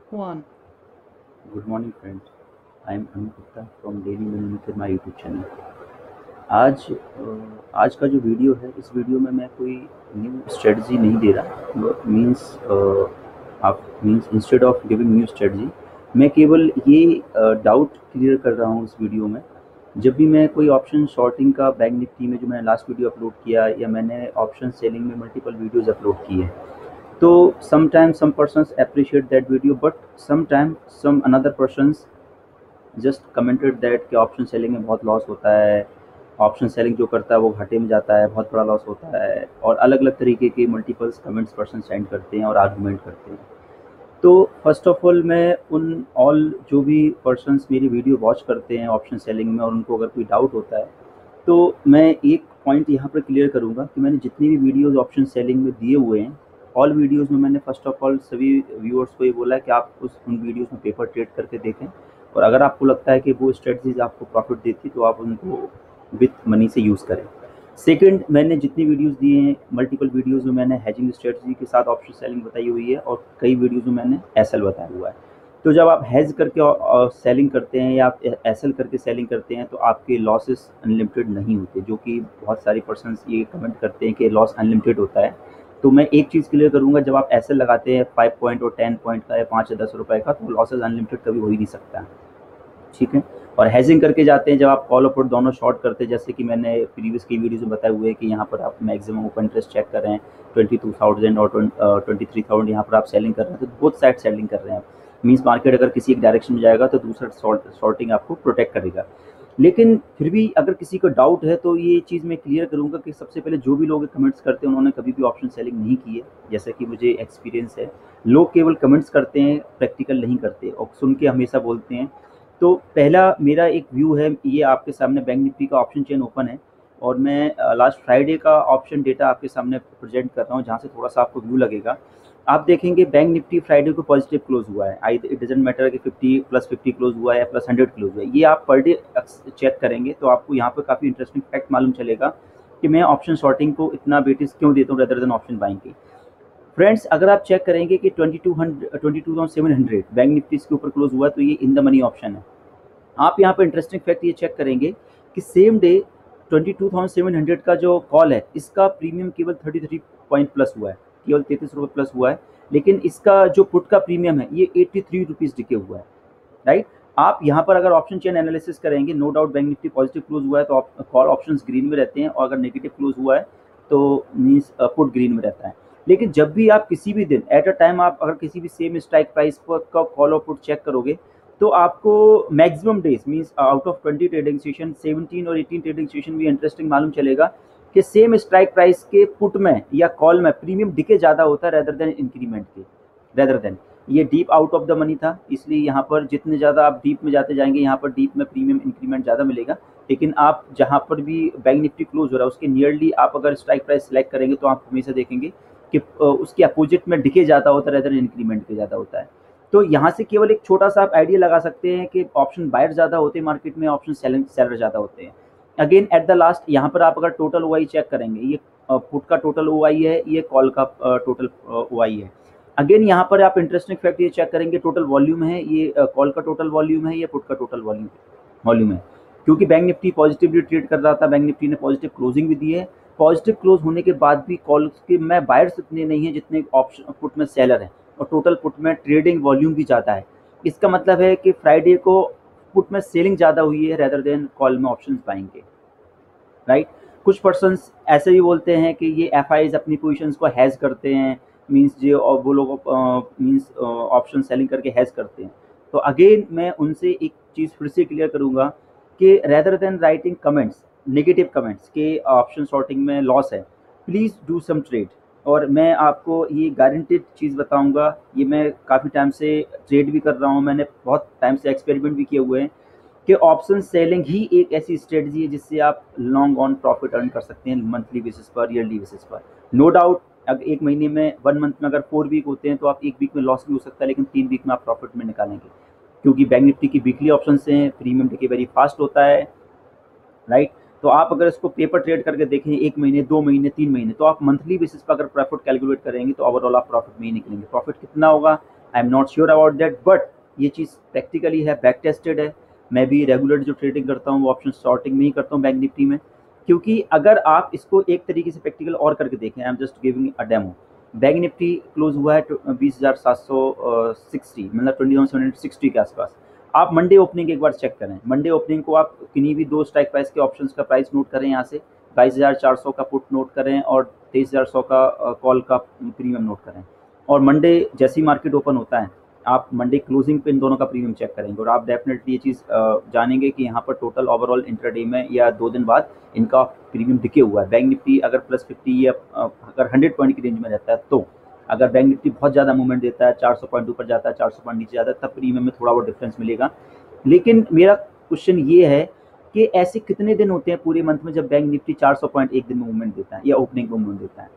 One. Good morning, friends. I am Anu Gupta from Daily Money Maker, my YouTube channel. आज का जो video है, इस video में मैं कोई न्यू स्ट्रेटजी नहीं दे रहा। मीन्स आप means instead of giving new strategy, मैं केवल ये डाउट क्लियर कर रहा हूँ इस वीडियो में। जब भी मैं कोई ऑप्शन शॉर्टिंग का बैंक निफ्टी में, जो मैंने लास्ट वीडियो अपलोड किया, या मैंने ऑप्शन सेलिंग में मल्टीपल वीडियोज़ अपलोड किए, तो sometimes some persons appreciate that video, but sometimes some another persons just commented that कि ऑप्शन सेलिंग में बहुत लॉस होता है, ऑप्शन सेलिंग जो करता है वो घाटे में जाता है, बहुत बड़ा लॉस होता है, और अलग अलग तरीके के मल्टीपल्स कमेंट्स पर्सन सेंड करते हैं और आर्गूमेंट करते हैं। तो फर्स्ट ऑफ ऑल, मैं उन ऑल जो भी पर्सन्स मेरी वीडियो वॉच करते हैं ऑप्शन सेलिंग में, और उनको अगर कोई डाउट होता है, तो मैं एक पॉइंट यहाँ पर क्लियर करूँगा कि मैंने जितनी भी वीडियोज़ ऑप्शन सेलिंग में दिए हुए हैं, ऑल वीडियोज़ में मैंने फर्स्ट ऑफ ऑल सभी व्यूअर्स को ये बोला है कि आप उन वीडियोज़ में पेपर ट्रेड करके देखें, और अगर आपको लगता है कि वो स्ट्रेटजीज आपको प्रॉफिट देती, तो आप उनको विथ मनी से यूज़ करें। सेकंड, मैंने जितनी वीडियोज़ दिए हैं, मल्टीपल वीडियोज़ में मैंने हेजिंग स्ट्रेटजी के साथ ऑप्शन सेलिंग बताई हुई है, और कई वीडियोज़ में मैंने एसएल बताया हुआ है। तो जब आप हेज करके सेलिंग करते हैं, या आप एसएल करके सेलिंग करते हैं, तो आपके लॉसेस अनलिमिटेड नहीं होते, जो कि बहुत सारी पर्सन्स ये कमेंट करते हैं कि लॉस अनलिमिटेड होता है। तो मैं एक चीज़ क्लियर करूँगा, जब आप एसएल लगाते हैं 5 पॉइंट और 10 पॉइंट का, या 5 या 10 रुपये का, तो लॉसेज अनलिमिटेड कभी हो ही नहीं सकता, ठीक है। और हेजिंग करके जाते हैं, जब आप कॉल और पुट दोनों शॉर्ट करते हैं, जैसे कि मैंने प्रीवियस की वीडियोज़ में बताए हुए हैं कि यहाँ पर आप मैक्सिमम ओपन इंटरेस्ट चेक कर रहे हैं 22,000 और 23,000, यहाँ पर आप सेलिंग कर रहे हैं, तो बोथ साइड सेलिंग कर रहे हैं आप। मीन्स मार्केट अगर किसी एक डायरेक्शन में जाएगा, तो दूसरा शॉर्टिंग आपको प्रोटेक्ट करेगा। लेकिन फिर भी अगर किसी को डाउट है, तो ये चीज़ मैं क्लियर करूँगा कि सबसे पहले जो भी लोग कमेंट्स करते हैं, उन्होंने कभी भी ऑप्शन सेलिंग नहीं की है, जैसा कि मुझे एक्सपीरियंस है। लोग केवल कमेंट्स करते हैं, प्रैक्टिकल नहीं करते, और सुन के हमेशा बोलते हैं। तो पहला मेरा एक व्यू है, ये आपके सामने बैंक निफ्टी का ऑप्शन चेन ओपन है, और मैं लास्ट फ्राइडे का ऑप्शन डेटा आपके सामने प्रेजेंट कर रहा हूँ, जहाँ से थोड़ा सा आपको व्यू लगेगा। आप देखेंगे बैंक निफ्टी फ्राइडे को पॉजिटिव क्लोज हुआ है। आई इट डजेंट मैटर कि 50 क्लोज हुआ है या +100 क्लोज हुआ है, ये आप पर डे चेक करेंगे तो आपको यहाँ पर काफ़ी इंटरेस्टिंग फैक्ट मालूम चलेगा कि मैं ऑप्शन शॉर्टिंग को इतना वेटेज क्यों देता हूँ रेदर देन ऑप्शन बाइंग की। फ्रेंड्स, अगर आप चेक करेंगे कि 22,700 बैंक निफ्टी इसके ऊपर क्लोज हुआ, तो ये इन द मनी ऑप्शन है। आप यहाँ पर इंटरेस्टिंग फैक्ट ये चेक करेंगे कि सेम डे 22,700 का जो कॉल है, इसका प्रीमियम केवल 33 पॉइंट प्लस हुआ है, केवल 33 रुपये प्लस हुआ है। लेकिन इसका जो पुट का प्रीमियम है, ये 83 रुपीज़ टिके हुआ है, राइट। आप यहाँ पर अगर ऑप्शन चेन एनालिसिस करेंगे, no doubt bank Nifty positive close हुआ है, तो कॉल ऑप्शंस ग्रीन में रहते हैं, और अगर नेगेटिव क्लोज हुआ है, तो मीन्स पुट ग्रीन में रहता है। लेकिन जब भी आप किसी भी दिन एट अ टाइम, आप अगर किसी भी सेम स्ट्राइक प्राइस पर का कॉल और पुट चेक करोगे, तो आपको maximum days means out of 20 trading session, 17 और 18 ट्रेडिंग सेशन भी इंटरेस्टिंग मालूम चलेगा कि सेम स्ट्राइक प्राइस के पुट में या कॉल में प्रीमियम डिके ज़्यादा होता है रेदर देन इंक्रीमेंट के, रेदर देन। ये deep out of the money था, इसलिए यहाँ पर जितने ज़्यादा आप डीप में जाते जाएंगे, यहाँ पर डीप में प्रीमियम इंक्रीमेंट ज़्यादा मिलेगा। लेकिन आप जहाँ पर भी बैंक निफ्टी क्लोज हो रहा है, उसके नियरली आप अगर स्ट्राइक प्राइस सेलेक्ट करेंगे, तो आप हमेशा देखेंगे कि उसके अपोजिट में डिके ज़्यादा होता है, रेदर इंक्रीमेंट के ज़्यादा होता है। तो यहाँ से केवल एक छोटा सा आप आइडिया लगा सकते हैं कि ऑप्शन बायर ज़्यादा होते हैं मार्केट में, ऑप्शन सेलर ज़्यादा होते हैं। अगेन एट द लास्ट, यहाँ पर आप अगर टोटल ओआई चेक करेंगे, ये पुट का टोटल ओआई है, ये कॉल का टोटल ओआई है। अगेन यहाँ पर आप इंटरेस्टिंग फैक्ट ये चेक करेंगे, टोटल वॉल्यूम है, ये कॉल का टोटल वॉल्यूम है, ये पुट का टोटल वॉल्यूम है। क्योंकि बैंक निफ्टी पॉजिटिवली ट्रेड कर रहा था, बैंक निफ्टी ने पॉजिटिव क्लोजिंग भी दी है। पॉजिटिव क्लोज होने के बाद भी कॉल के में बायर्स इतने नहीं है जितने ऑप्शन पुट में सेलर है, और टोटल पुट में ट्रेडिंग वॉल्यूम भी ज़्यादा है। इसका मतलब है कि फ्राइडे को पुट में सेलिंग ज़्यादा हुई है रेदर देन कॉल में ऑप्शंस बाइंग के, राइट। कुछ पर्सन्स ऐसे भी बोलते हैं कि ये एफ अपनी पोजिशंस को हैज करते हैं, मीन्स जो और वो लोग मीन्स ऑप्शन सेलिंग करके हैज करते हैं। तो अगेन मैं उनसे एक चीज़ फिर से क्लियर करूँगा कि rather than writing comments, negative comments के ऑप्शन शॉर्टिंग में लॉस है, प्लीज़ डू सम ट्रेड। और मैं आपको ये गारंटेड चीज़ बताऊंगा, ये मैं काफ़ी टाइम से ट्रेड भी कर रहा हूँ, मैंने बहुत टाइम से एक्सपेरिमेंट भी किए हुए हैं कि ऑप्शन सेलिंग ही एक ऐसी स्ट्रेटजी है जिससे आप लॉन्ग ऑन प्रॉफिट अर्न कर सकते हैं, मंथली बेसिस पर, ईयरली बेसिस पर। नो डाउट, अगर एक महीने में, 1 मंथ में अगर 4 वीक होते हैं, तो आप एक वीक में लॉस भी हो सकता है, लेकिन 3 वीक में आप प्रॉफिट में निकालेंगे, क्योंकि बैंक निफ्टी की वीकली ऑप्शन हैं, प्रीमियम डिके वेरी फास्ट होता है, राइट। तो आप अगर इसको पेपर ट्रेड करके देखें 1 महीने, 2 महीने, 3 महीने, तो आप मंथली बेसिस पर अगर प्रॉफिट कैलकुलेट करेंगे, तो ओवरऑल आप प्रॉफिट में ही निकलेंगे। प्रॉफिट कितना होगा, I am not sure about that, but ये चीज़ प्रैक्टिकली है, बैक टेस्टेड है। मैं भी रेगुलर जो ट्रेडिंग करता हूँ वो ऑप्शन शॉर्टिंग में ही करता हूँ बैंक निफ्टी में, क्योंकि अगर आप इसको एक तरीके से प्रैक्टिकल और करके देखें, I am just giving a demo. Bank Nifty close हुआ है 20,760, मतलब 20,760 के आसपास। आप मंडे ओपनिंग एक बार चेक करें, मंडे ओपनिंग को आप किन्हीं भी दो स्ट्राइक प्राइस के ऑप्शंस का प्राइस नोट करें, यहाँ से 22,400 का पुट नोट करें और 23,100 का कॉल का प्रीमियम नोट करें, और मंडे जैसी मार्केट ओपन होता है आप मंडे क्लोजिंग पे इन दोनों का प्रीमियम चेक करेंगे, और आप डेफिनेटली ये चीज़ जानेंगे कि यहाँ पर टोटल ओवरऑल इंट्राडे में या 2 दिन बाद इनका प्रीमियम दिखे हुआ है। बैंक निफ्टी अगर +50 या अगर 100 पॉइंट की रेंज में रहता है, तो अगर बैंक निफ्टी बहुत ज़्यादा मूवमेंट देता है, 400 पॉइंट ऊपर जाता है, 400 पॉइंट नीचे जाता है, तब प्रीमियम में थोड़ा बहुत डिफरेंस मिलेगा। लेकिन मेरा क्वेश्चन ये है कि ऐसे कितने दिन होते हैं पूरे मंथ में जब बैंक निफ्टी 400 पॉइंट एक दिन में मूवमेंट देता है या ओपनिंग में मूवमेंट देता है।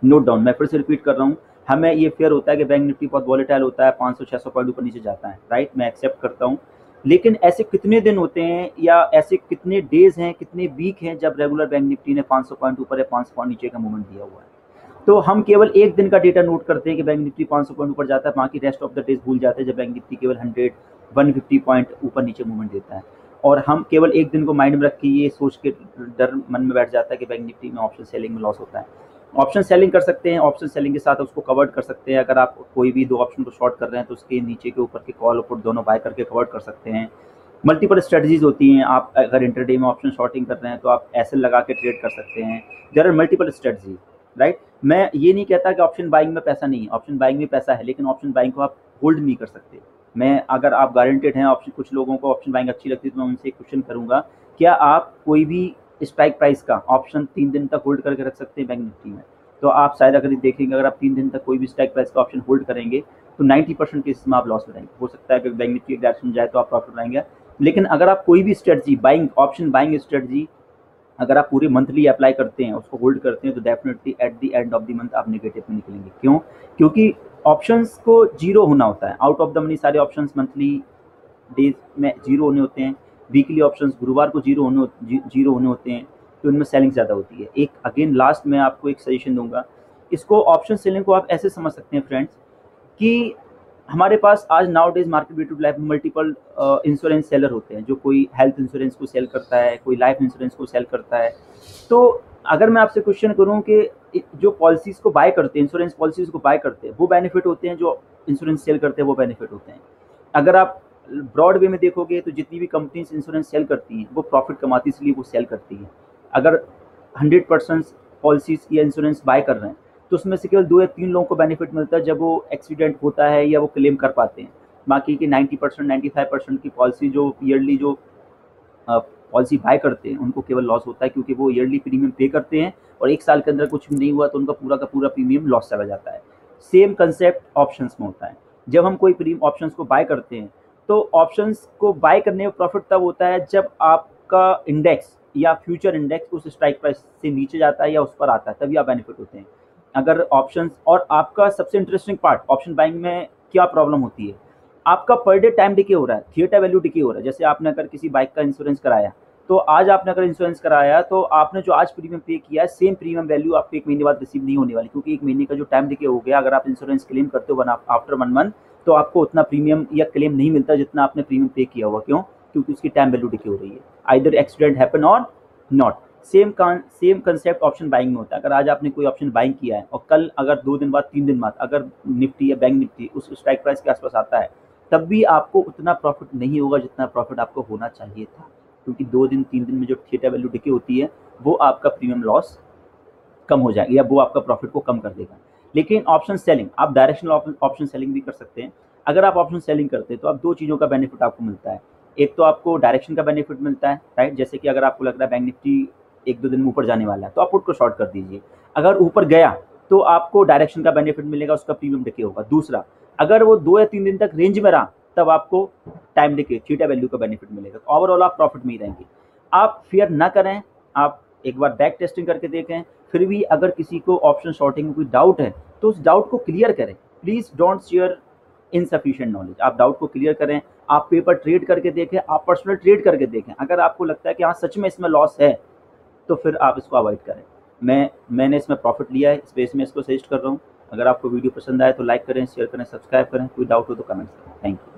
नोट डाउन, मैं फिर से रिपीट कर रहा हूँ, हमें ये फेयर होता है कि बैंक निफ्टी बहुत वॉलेटाइल होता है, 500-600 पॉइंट ऊपर नीचे जाता है, राइट, मैं एक्सेप्ट करता हूँ। लेकिन ऐसे कितने दिन होते हैं या ऐसे कितने डेज हैं, कितने वीक हैं जब रेगुलर बैंक निफ्टी ने 500 पॉइंट ऊपर या 500 पॉइंट नीचे का मूवमेंट दिया हुआ है। तो हम केवल एक दिन का डेटा नोट करते हैं कि बैंक निफ्टी 500 पॉइंट ऊपर जाता है, बाकी रेस्ट ऑफ द डेज भूल जाते हैं जब बैंक निफ्टी केवल 100-150 पॉइंट ऊपर नीचे मूवमेंट देता है, और हम केवल एक दिन को माइंड में रख के ये सोच के डर मन में बैठ जाता है कि बैंक निफ्टी में ऑप्शन सेलिंग में लॉस होता है। ऑप्शन सेलिंग कर सकते हैं, ऑप्शन सेलिंग के साथ उसको कवर्ड कर सकते हैं। अगर आप कोई भी दो ऑप्शन को शॉर्ट कर रहे हैं तो उसके नीचे के ऊपर के कॉल और पुट दोनों बाय करके कवर्ड कर सकते हैं। मल्टीपल स्ट्रेटजीज होती हैं, आप अगर इंटरडे में ऑप्शन शॉर्टिंग कर रहे हैं तो आप एसएल लगा के ट्रेड कर सकते हैं। There are multiple strategy, right. मैं ये नहीं कहता कि ऑप्शन बाइंग में पैसा नहीं है, ऑप्शन बाइंग में पैसा है, लेकिन ऑप्शन बाइंग को आप होल्ड नहीं कर सकते। मैं अगर आप गारंटेड हैं ऑप्शन, कुछ लोगों को ऑप्शन बाइंग अच्छी लगती है, तो मैं उनसे एक क्वेश्चन करूंगा, क्या आप कोई भी स्ट्राइक प्राइस का ऑप्शन 3 दिन तक होल्ड करके रख सकते हैं बैंक निफ्टी में? तो आप शायद अगर देखेंगे, अगर आप 3 दिन तक कोई भी स्ट्राइक प्राइस का ऑप्शन होल्ड करेंगे तो 90% केसेस में आप लॉस में रहेंगे। हो सकता है कि बैंक निफ्टी एक डायरेक्शन जाए तो आप प्रॉफिट रहेंगे, लेकिन अगर आप कोई भी strategy buying, option buying strategy अगर आप पूरे मंथली अप्लाई करते हैं, उसको होल्ड करते हैं, तो definitely at the end of the month आप नेगेटिव में निकलेंगे। क्यों? क्योंकि ऑप्शंस को जीरो होना होता है, आउट ऑफ द मनी सारे ऑप्शंस मंथली डेज में जीरो होने होते हैं, वीकली ऑप्शंस गुरुवार को जीरो होने होते हैं, तो इनमें सेलिंग ज़्यादा होती है। एक अगेन लास्ट में आपको एक सजेशन दूंगा, इसको ऑप्शन सेलिंग को आप ऐसे समझ सकते हैं फ्रेंड्स कि हमारे पास आज nowadays market B to life multiple insurance seller होते हैं, जो कोई हेल्थ इंश्योरेंस को सेल करता है, कोई लाइफ इंश्योरेंस को सेल करता है। तो अगर मैं आपसे क्वेश्चन करूं कि जो पॉलिसीज को बाय करते हैं, इंश्योरेंस पॉलिसीज को बाय करते हैं, वो बेनिफिट होते हैं, जो इंश्योरेंस सेल करते हैं वो बेनिफिट होते हैं। अगर आप ब्रॉड वे में देखोगे तो जितनी भी कंपनीज इंश्योरेंस सेल करती हैं वो प्रॉफिट कमाती, इसलिए वो सेल करती हैं। अगर 100% पॉलिसीज या इंश्योरेंस बाय कर रहे हैं तो उसमें से केवल 2 या 3 लोगों को बेनिफिट मिलता है जब वो एक्सीडेंट होता है या वो क्लेम कर पाते हैं। बाकी के 90% 95% की पॉलिसी जो ईयरली जो पॉलिसी बाय करते हैं उनको केवल लॉस होता है, क्योंकि वो ईयरली प्रीमियम पे करते हैं और 1 साल के अंदर कुछ भी नहीं हुआ तो उनका पूरा का पूरा प्रीमियम लॉस चला जाता है। सेम कंसेप्ट ऑप्शंस में होता है। जब हम कोई प्रीमियम ऑप्शंस को बाय करते हैं तो ऑप्शंस को बाय करने में प्रॉफिट तब होता है जब आपका इंडेक्स या फ्यूचर इंडेक्स उस स्ट्राइक प्राइस से नीचे जाता है या उस पर आता है, तभी आप बेनिफिट होते हैं। अगर ऑप्शंस, और आपका सबसे इंटरेस्टिंग पार्ट ऑप्शन बाइंग में क्या प्रॉब्लम होती है, आपका पर डे टाइम डिके हो रहा है, थिएटर वैल्यू डिके हो रहा है। जैसे आपने अगर किसी बाइक का इंश्योरेंस कराया, तो आज आपने अगर इंश्योरेंस कराया तो आपने जो आज प्रीमियम पे किया है, सेम प्रीमियम वैल्यू आपको 1 महीने बाद रिसीव नहीं होने वाली, क्योंकि 1 महीने का जो टाइम डिके हो गया। अगर आप इंश्योरेंस क्लेम करते हो आफ्टर 1 मंथ, तो आपको उतना प्रीमियम या क्लेम नहीं मिलता जितना आपने प्रीमियम पे किया हुआ। क्यों? क्योंकि उसकी टाइम वैल्यू डिके हो रही है, आइदर एक्सीडेंट हैपन और not. Same concept option buying में होता है। अगर आज आपने कोई ऑप्शन बाइंग किया है और कल अगर 2 दिन बाद 3 दिन बाद अगर निफ्टी या बैंक निफ्टी उस स्ट्राइक प्राइस के आसपास आता है, तब भी आपको उतना प्रॉफिट नहीं होगा जितना प्रॉफिट आपको होना चाहिए था, क्योंकि 2 दिन 3 दिन में जो थीटा वैल्यू डिके होती है वो आपका प्रीमियम लॉस कम हो जाएगा या वो आपका प्रॉफिट को कम कर देगा। लेकिन ऑप्शन सेलिंग, आप डायरेक्शनल ऑप्शन सेलिंग भी कर सकते हैं। अगर आप ऑप्शन सेलिंग करते हैं तो आप 2 चीज़ों का बेनिफिट आपको मिलता है। एक तो आपको डायरेक्शन का बेनिफिट मिलता है, राइट। जैसे कि अगर आपको लग रहा है बैंक निफ्टी 1-2 दिन में ऊपर जाने वाला है तो आप पुट को शॉर्ट कर दीजिए। अगर ऊपर गया तो आपको डायरेक्शन का बेनिफिट मिलेगा, उसका प्रीमियम डिके होगा। दूसरा, अगर वो 2 या 3 दिन तक रेंज में रहा तब आपको टाइम डिके, थीटा वैल्यू का बेनिफिट मिलेगा। तो ओवरऑल आप प्रॉफिट में ही रहेंगे। आप फियर ना करें, आप एक बार बैक टेस्टिंग करके देखें। फिर भी अगर किसी को ऑप्शन शॉर्टिंग में कोई डाउट है तो उस डाउट को क्लियर करें। Please don't share insufficient knowledge. आप डाउट को क्लियर करें, आप पेपर ट्रेड करके देखें, आप पर्सनल ट्रेड करके देखें। अगर आपको लगता है कि हाँ सच में इसमें लॉस है तो फिर आप इसको अवॉइड करें। मैंने इसमें प्रॉफिट लिया है, इस बेस में इसको सजेस्ट कर रहा हूँ। अगर आपको वीडियो पसंद आए तो लाइक करें, शेयर करें, सब्सक्राइब करें। कोई डाउट हो तो कमेंट करें। Thank you.